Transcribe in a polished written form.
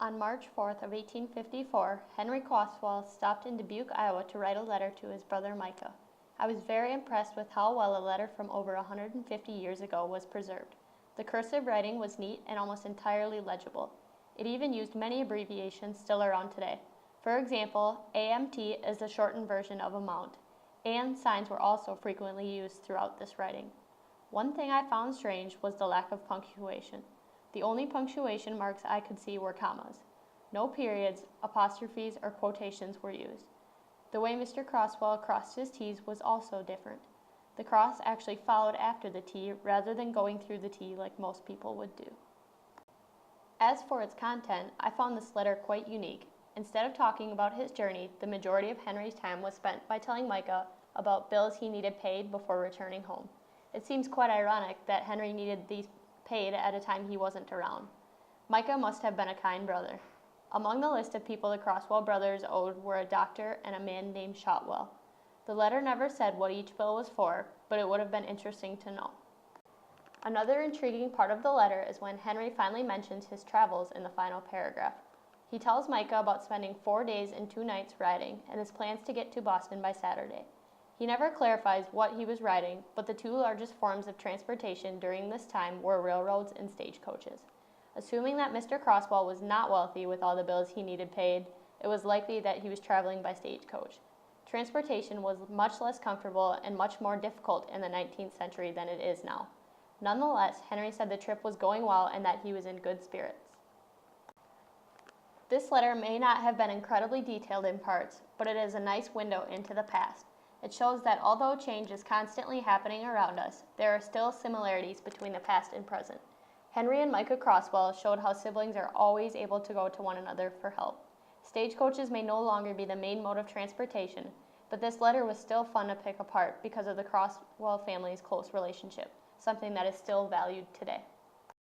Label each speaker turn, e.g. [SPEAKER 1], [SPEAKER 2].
[SPEAKER 1] On March 4th of 1854, Henry Croswell stopped in Dubuque, Iowa to write a letter to his brother Micah. I was very impressed with how well a letter from over 150 years ago was preserved. The cursive writing was neat and almost entirely legible. It even used many abbreviations still around today. For example, AMT is the shortened version of amount, and signs were also frequently used throughout this writing. One thing I found strange was the lack of punctuation. The only punctuation marks I could see were commas. No periods, apostrophes, or quotations were used. The way Mr. Croswell crossed his T's was also different. The cross actually followed after the T rather than going through the T like most people would do. As for its content, I found this letter quite unique. Instead of talking about his journey, the majority of Henry's time was spent by telling Micah about bills he needed paid before returning home. It seems quite ironic that Henry needed these paid at a time he wasn't around. Micah must have been a kind brother. Among the list of people the Croswell brothers owed were a doctor and a man named Shotwell. The letter never said what each bill was for, but it would have been interesting to know. Another intriguing part of the letter is when Henry finally mentions his travels in the final paragraph. He tells Micah about spending 4 days and 2 nights riding and his plans to get to Boston by Saturday. He never clarifies what he was riding, but the two largest forms of transportation during this time were railroads and stagecoaches. Assuming that Mr. Croswell was not wealthy with all the bills he needed paid, it was likely that he was traveling by stagecoach. Transportation was much less comfortable and much more difficult in the 19th century than it is now. Nonetheless, Henry said the trip was going well and that he was in good spirits. This letter may not have been incredibly detailed in parts, but it is a nice window into the past. It shows that although change is constantly happening around us, there are still similarities between the past and present. Henry and Micah Croswell showed how siblings are always able to go to one another for help. Stagecoaches may no longer be the main mode of transportation, but this letter was still fun to pick apart because of the Croswell family's close relationship, something that is still valued today.